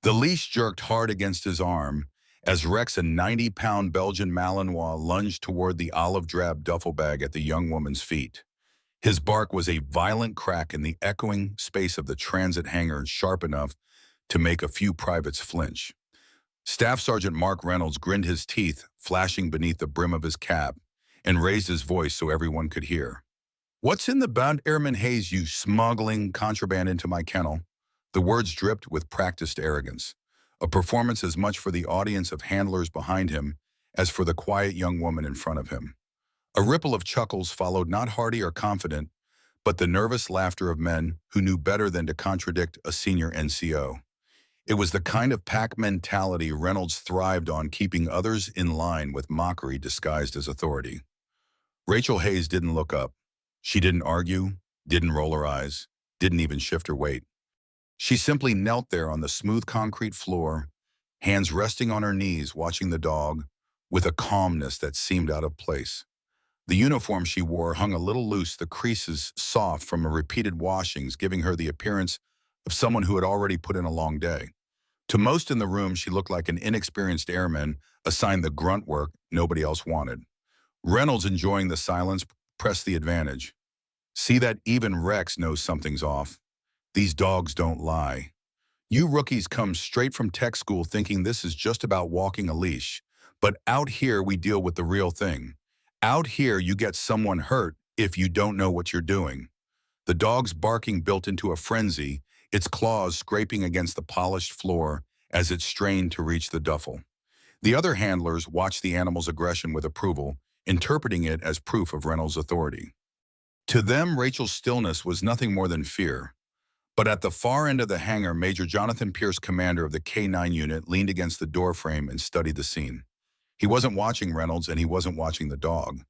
The leash jerked hard against his arm as Rex, a 90-pound Belgian Malinois, lunged toward the olive-drab duffel bag at the young woman's feet. His bark was a violent crack in the echoing space of the transit hangar, sharp enough to make a few privates flinch. Staff Sergeant Mark Reynolds grinned, his teeth flashing beneath the brim of his cap, and raised his voice so everyone could hear. "What's in the bound, Airman Hayes, you smuggling contraband into my kennel?" The words dripped with practiced arrogance, a performance as much for the audience of handlers behind him as for the quiet young woman in front of him. A ripple of chuckles followed, not hearty or confident, but the nervous laughter of men who knew better than to contradict a senior NCO. It was the kind of pack mentality Reynolds thrived on, keeping others in line with mockery disguised as authority. Rachel Hayes didn't look up. She didn't argue, didn't roll her eyes, didn't even shift her weight. She simply knelt there on the smooth concrete floor, hands resting on her knees, watching the dog with a calmness that seemed out of place. The uniform she wore hung a little loose, the creases soft from repeated washings, giving her the appearance of someone who had already put in a long day. To most in the room, she looked like an inexperienced airman assigned the grunt work nobody else wanted. Reynolds, enjoying the silence, pressed the advantage. "See that even Rex knows something's off. These dogs don't lie. You rookies come straight from tech school thinking this is just about walking a leash. But out here we deal with the real thing. Out here you get someone hurt if you don't know what you're doing." The dog's barking built into a frenzy, its claws scraping against the polished floor as it strained to reach the duffel. The other handlers watched the animal's aggression with approval, interpreting it as proof of Reynolds' authority. To them, Rachel's stillness was nothing more than fear. But at the far end of the hangar, Major Jonathan Pierce, commander of the K-9 unit, leaned against the doorframe and studied the scene. He wasn't watching Reynolds, and he wasn't watching the dog.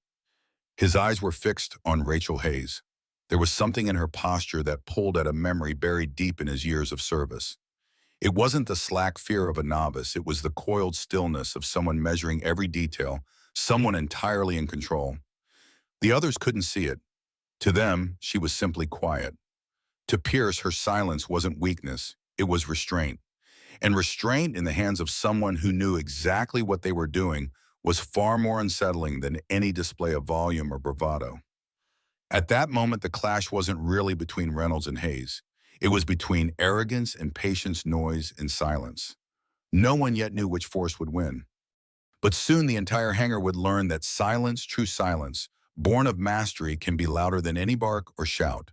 His eyes were fixed on Rachel Hayes. There was something in her posture that pulled at a memory buried deep in his years of service. It wasn't the slack fear of a novice, it was the coiled stillness of someone measuring every detail, someone entirely in control. The others couldn't see it. To them, she was simply quiet. To Pierce, her silence wasn't weakness, it was restraint. And restraint in the hands of someone who knew exactly what they were doing was far more unsettling than any display of volume or bravado. At that moment, the clash wasn't really between Reynolds and Hayes. It was between arrogance and patience, noise and silence. No one yet knew which force would win. But soon the entire hangar would learn that silence, true silence, born of mastery, can be louder than any bark or shout.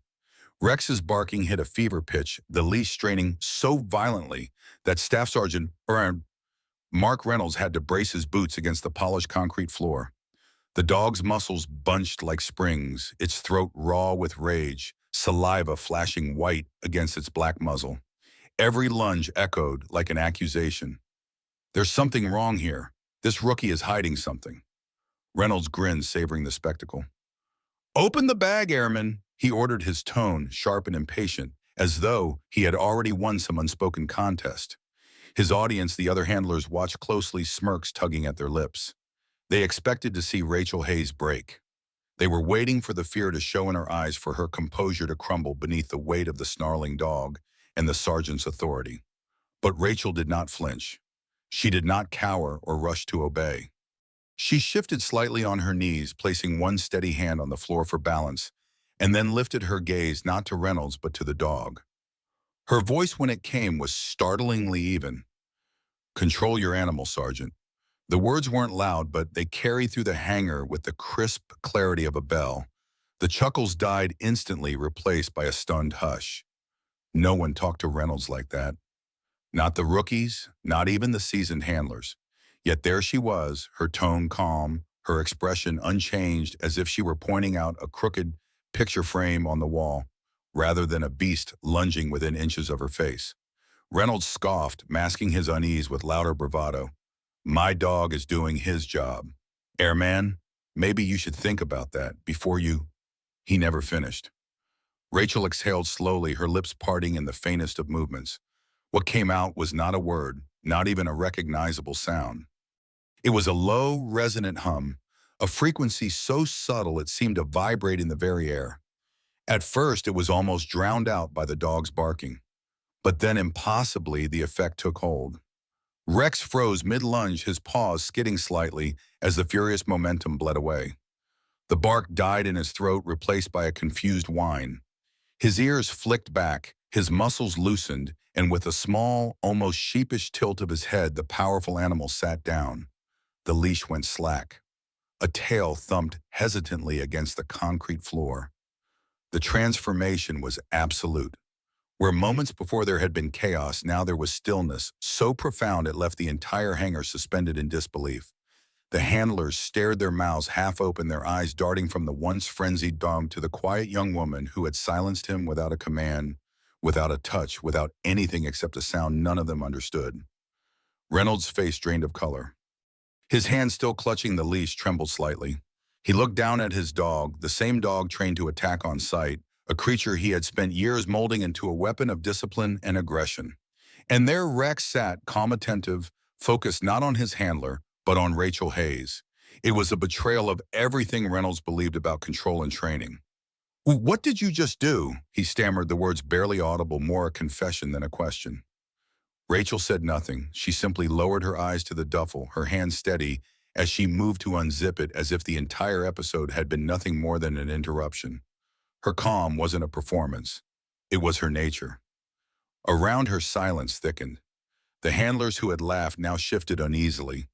Rex's barking hit a fever pitch, the leash straining so violently that Staff Sergeant Mark Reynolds had to brace his boots against the polished concrete floor. The dog's muscles bunched like springs, its throat raw with rage, saliva flashing white against its black muzzle. Every lunge echoed like an accusation. "There's something wrong here. This rookie is hiding something." Reynolds grinned, savoring the spectacle. "Open the bag, Airman," he ordered, his tone sharp and impatient, as though he had already won some unspoken contest. His audience, the other handlers, watched closely, smirks tugging at their lips. They expected to see Rachel Hayes break. They were waiting for the fear to show in her eyes, for her composure to crumble beneath the weight of the snarling dog and the sergeant's authority. But Rachel did not flinch. She did not cower or rush to obey. She shifted slightly on her knees, placing one steady hand on the floor for balance, and then lifted her gaze not to Reynolds but to the dog. Her voice, when it came, was startlingly even. "Control your animal, Sergeant." The words weren't loud, but they carried through the hangar with the crisp clarity of a bell. The chuckles died instantly, replaced by a stunned hush. No one talked to Reynolds like that. Not the rookies, not even the seasoned handlers. Yet there she was, her tone calm, her expression unchanged, as if she were pointing out a crooked picture frame on the wall, rather than a beast lunging within inches of her face. Reynolds scoffed, masking his unease with louder bravado. "My dog is doing his job. Airman, maybe you should think about that before you—" He never finished. Rachel exhaled slowly, her lips parting in the faintest of movements. What came out was not a word, not even a recognizable sound. It was a low, resonant hum, a frequency so subtle it seemed to vibrate in the very air. At first, it was almost drowned out by the dog's barking. But then impossibly, the effect took hold. Rex froze mid-lunge, his paws skidding slightly as the furious momentum bled away. The bark died in his throat, replaced by a confused whine. His ears flicked back, his muscles loosened, and with a small, almost sheepish tilt of his head, the powerful animal sat down. The leash went slack. A tail thumped hesitantly against the concrete floor. The transformation was absolute. Where moments before there had been chaos, now there was stillness, so profound it left the entire hangar suspended in disbelief. The handlers stared, their mouths half open, their eyes darting from the once frenzied dog to the quiet young woman who had silenced him without a command, without a touch, without anything except a sound none of them understood. Reynolds' face drained of color. His hand still clutching the leash trembled slightly. He looked down at his dog, the same dog trained to attack on sight, a creature he had spent years molding into a weapon of discipline and aggression. And there Rex sat, calm, attentive, focused not on his handler, but on Rachel Hayes. It was a betrayal of everything Reynolds believed about control and training. "What did you just do?" He stammered, the words barely audible, more a confession than a question. Rachel said nothing. She simply lowered her eyes to the duffel, her hand steady as she moved to unzip it, as if the entire episode had been nothing more than an interruption. Her calm wasn't a performance. It was her nature. Around her, silence thickened. The handlers who had laughed now shifted uneasily.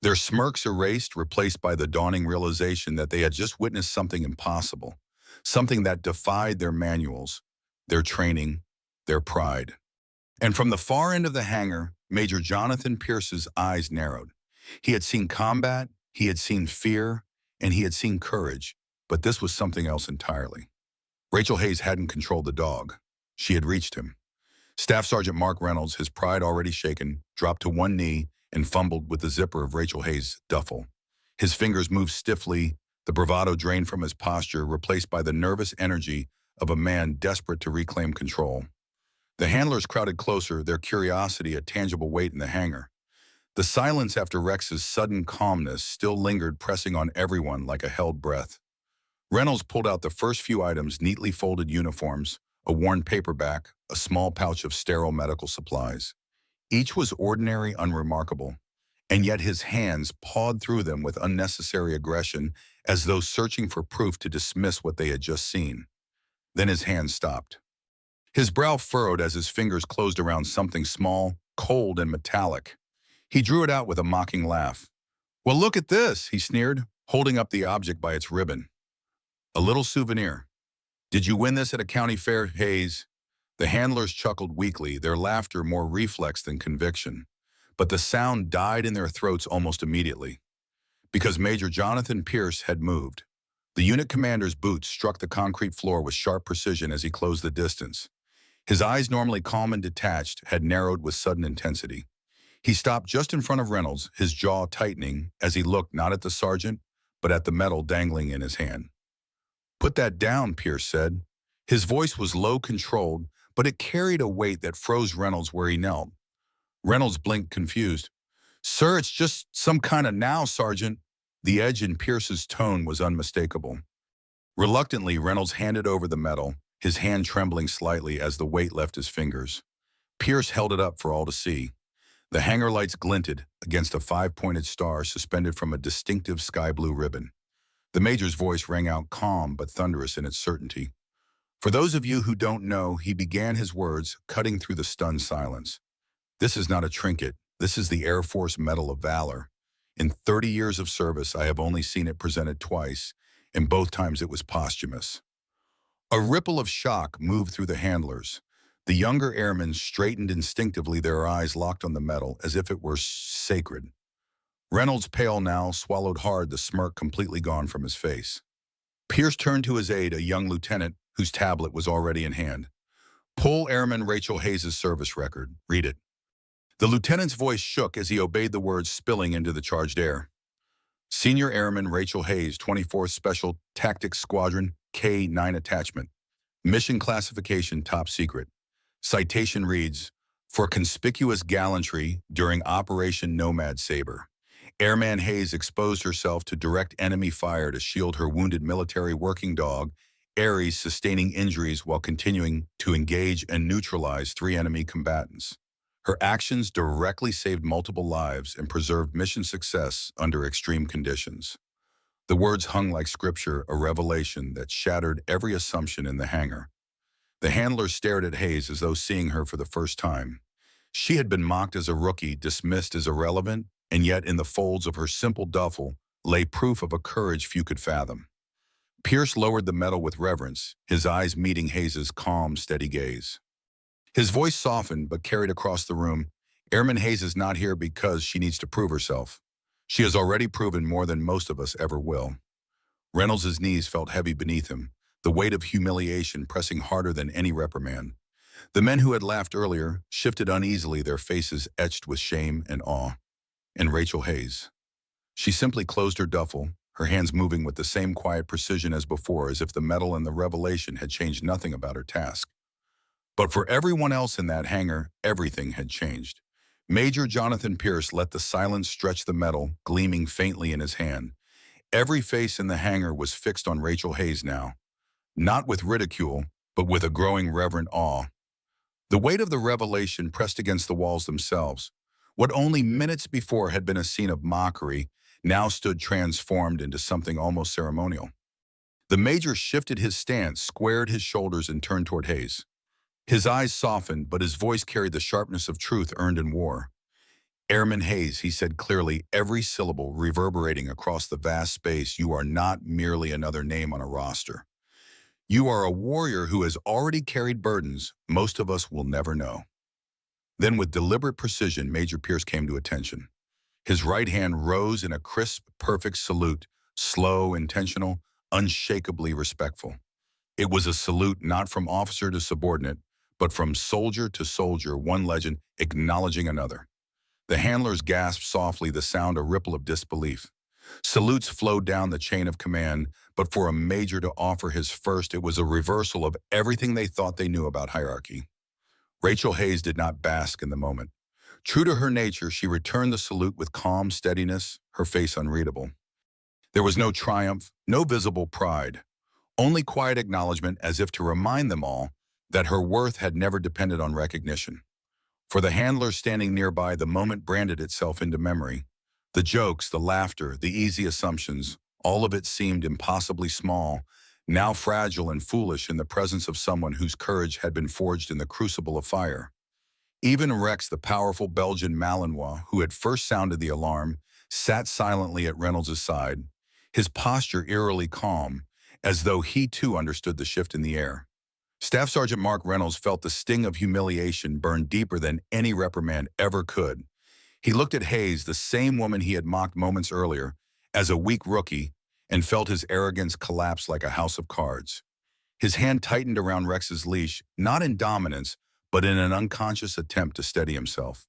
Their smirks erased, replaced by the dawning realization that they had just witnessed something impossible, something that defied their manuals, their training, their pride. And from the far end of the hangar, Major Jonathan Pierce's eyes narrowed. He had seen combat, he had seen fear, and he had seen courage, but this was something else entirely. Rachel Hayes hadn't controlled the dog. She had reached him. Staff Sergeant Mark Reynolds, his pride already shaken, dropped to one knee and fumbled with the zipper of Rachel Hayes' duffel. His fingers moved stiffly, the bravado drained from his posture, replaced by the nervous energy of a man desperate to reclaim control. The handlers crowded closer, their curiosity a tangible weight in the hangar. The silence after Rex's sudden calmness still lingered, pressing on everyone like a held breath. Reynolds pulled out the first few items: neatly folded uniforms, a worn paperback, a small pouch of sterile medical supplies. Each was ordinary, unremarkable, and yet his hands pawed through them with unnecessary aggression, as though searching for proof to dismiss what they had just seen. Then his hands stopped. His brow furrowed as his fingers closed around something small, cold, and metallic. He drew it out with a mocking laugh. "Well, look at this," he sneered, holding up the object by its ribbon. "A little souvenir. Did you win this at a county fair, Hayes?" The handlers chuckled weakly, their laughter more reflex than conviction. But the sound died in their throats almost immediately, because Major Jonathan Pierce had moved. The unit commander's boots struck the concrete floor with sharp precision as he closed the distance. His eyes, normally calm and detached, had narrowed with sudden intensity. He stopped just in front of Reynolds, his jaw tightening as he looked not at the sergeant, but at the medal dangling in his hand. "Put that down," Pierce said. His voice was low, controlled, but it carried a weight that froze Reynolds where he knelt. Reynolds blinked, confused. "Sir, it's just some kind of now, Sergeant." The edge in Pierce's tone was unmistakable. Reluctantly, Reynolds handed over the medal, his hand trembling slightly as the weight left his fingers. Pierce held it up for all to see. The hangar lights glinted against a five-pointed star suspended from a distinctive sky-blue ribbon. The major's voice rang out calm but thunderous in its certainty. "For those of you who don't know," he began, his words cutting through the stunned silence. "This is not a trinket. This is the Air Force Medal of Valor. In 30 years of service, I have only seen it presented twice, and both times it was posthumous." A ripple of shock moved through the handlers. The younger airmen straightened instinctively, their eyes locked on the medal as if it were sacred. Reynolds, pale now, swallowed hard, the smirk completely gone from his face. Pierce turned to his aide, a young lieutenant whose tablet was already in hand. "Pull Airman Rachel Hayes' service record. Read it." The lieutenant's voice shook as he obeyed, the words spilling into the charged air. "Senior Airman Rachel Hayes, 24th Special Tactics Squadron, K-9 Attachment. Mission classification top secret. Citation reads, for conspicuous gallantry during Operation Nomad Sabre. Airman Hayes exposed herself to direct enemy fire to shield her wounded military working dog Ares sustaining injuries while continuing to engage and neutralize three enemy combatants. Her actions directly saved multiple lives and preserved mission success under extreme conditions. The words hung like scripture, a revelation that shattered every assumption in the hangar. The handler stared at Hayes as though seeing her for the first time. She had been mocked as a rookie, dismissed as irrelevant, and yet in the folds of her simple duffel lay proof of a courage few could fathom. Pierce lowered the medal with reverence, his eyes meeting Hayes's calm, steady gaze. His voice softened but carried across the room. Airman Hayes is not here because she needs to prove herself. She has already proven more than most of us ever will. Reynolds's knees felt heavy beneath him, the weight of humiliation pressing harder than any reprimand. The men who had laughed earlier shifted uneasily, their faces etched with shame and awe. And Rachel Hayes. She simply closed her duffel, her hands moving with the same quiet precision as before, as if the medal and the revelation had changed nothing about her task. But for everyone else in that hangar, everything had changed. Major Jonathan Pierce let the silence stretch the medal, gleaming faintly in his hand. Every face in the hangar was fixed on Rachel Hayes now, not with ridicule, but with a growing reverent awe. The weight of the revelation pressed against the walls themselves. What only minutes before had been a scene of mockery now stood transformed into something almost ceremonial. The major shifted his stance, squared his shoulders, and turned toward Hayes. His eyes softened, but his voice carried the sharpness of truth earned in war. "Airman Hayes," he said clearly, every syllable reverberating across the vast space, "you are not merely another name on a roster. You are a warrior who has already carried burdens most of us will never know." Then with deliberate precision, Major Pierce came to attention. His right hand rose in a crisp, perfect salute, slow, intentional, unshakably respectful. It was a salute not from officer to subordinate, but from soldier to soldier, one legend acknowledging another. The handlers gasped softly, the sound a ripple of disbelief. Salutes flowed down the chain of command, but for a major to offer his first, it was a reversal of everything they thought they knew about hierarchy. Rachel Hayes did not bask in the moment. True to her nature, she returned the salute with calm steadiness, her face unreadable. There was no triumph, no visible pride, only quiet acknowledgement, as if to remind them all that her worth had never depended on recognition. For the handler standing nearby, the moment branded itself into memory. The jokes, the laughter, the easy assumptions, all of it seemed impossibly small, now fragile and foolish in the presence of someone whose courage had been forged in the crucible of fire. Even Rex, the powerful Belgian Malinois, who had first sounded the alarm, sat silently at Reynolds' side, his posture eerily calm, as though he too understood the shift in the air. Staff Sergeant Mark Reynolds felt the sting of humiliation burn deeper than any reprimand ever could. He looked at Hayes, the same woman he had mocked moments earlier, as a weak rookie, and felt his arrogance collapse like a house of cards. His hand tightened around Rex's leash, not in dominance, but in an unconscious attempt to steady himself.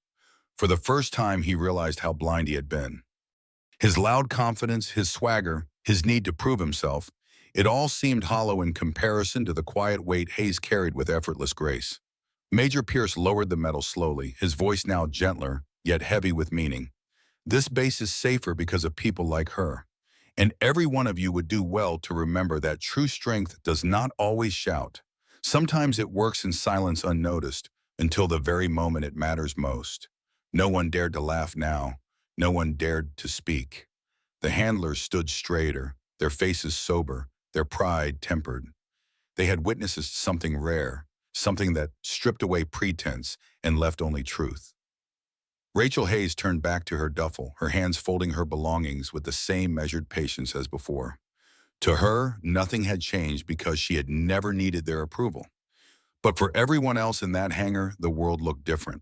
For the first time, he realized how blind he had been. His loud confidence, his swagger, his need to prove himself, it all seemed hollow in comparison to the quiet weight Hayes carried with effortless grace. Major Pierce lowered the medal slowly, his voice now gentler, yet heavy with meaning. "This base is safer because of people like her. And every one of you would do well to remember that true strength does not always shout. Sometimes it works in silence unnoticed until the very moment it matters most." No one dared to laugh now. No one dared to speak. The handlers stood straighter, their faces sober, their pride tempered. They had witnessed something rare, something that stripped away pretense and left only truth. Rachel Hayes turned back to her duffel, her hands folding her belongings with the same measured patience as before. To her, nothing had changed because she had never needed their approval. But for everyone else in that hangar, the world looked different.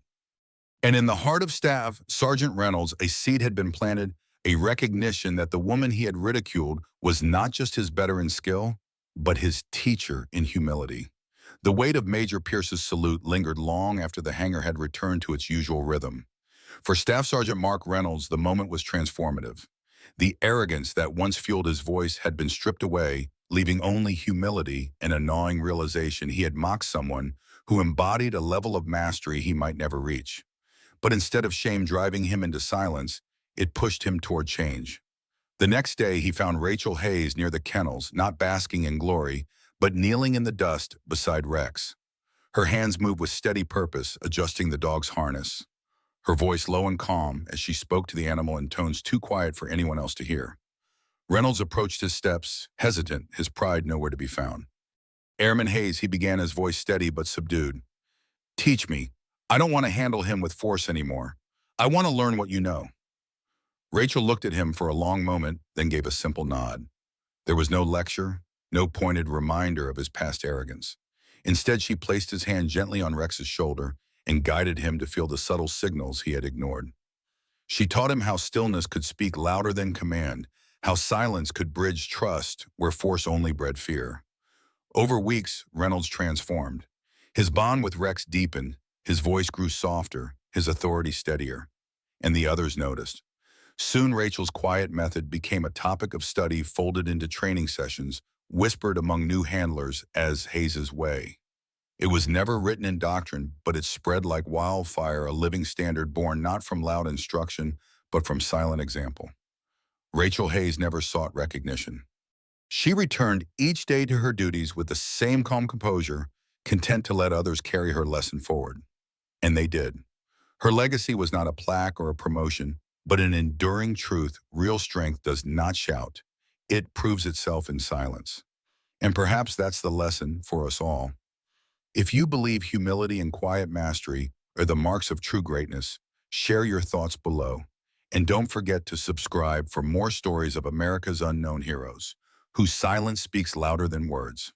And in the heart of Staff Sergeant Reynolds, a seed had been planted, a recognition that the woman he had ridiculed was not just his better in skill, but his teacher in humility. The weight of Major Pierce's salute lingered long after the hangar had returned to its usual rhythm. For Staff Sergeant Mark Reynolds, the moment was transformative. The arrogance that once fueled his voice had been stripped away, leaving only humility and a gnawing realization he had mocked someone who embodied a level of mastery he might never reach. But instead of shame driving him into silence, it pushed him toward change. The next day, he found Rachel Hayes near the kennels, not basking in glory, but kneeling in the dust beside Rex. Her hands moved with steady purpose, adjusting the dog's harness. Her voice low and calm as she spoke to the animal in tones too quiet for anyone else to hear. Reynolds approached his steps, hesitant, his pride nowhere to be found. Airman Hayes, he began, his voice steady but subdued. Teach me. I don't want to handle him with force anymore. I want to learn what you know. Rachel looked at him for a long moment, then gave a simple nod. There was no lecture, no pointed reminder of his past arrogance. Instead, she placed his hand gently on Rex's shoulder and guided him to feel the subtle signals he had ignored. She taught him how stillness could speak louder than command, how silence could bridge trust where force only bred fear. Over weeks, Reynolds transformed. His bond with Rex deepened, his voice grew softer, his authority steadier. And the others noticed. Soon Rachel's quiet method became a topic of study folded into training sessions, whispered among new handlers as Hayes's way. It was never written in doctrine, but it spread like wildfire, a living standard born not from loud instruction, but from silent example. Rachel Hayes never sought recognition. She returned each day to her duties with the same calm composure, content to let others carry her lesson forward. And they did. Her legacy was not a plaque or a promotion, but an enduring truth. Real strength does not shout. It proves itself in silence. And perhaps that's the lesson for us all. If you believe humility and quiet mastery are the marks of true greatness, share your thoughts below. And don't forget to subscribe for more stories of America's unknown heroes, whose silence speaks louder than words.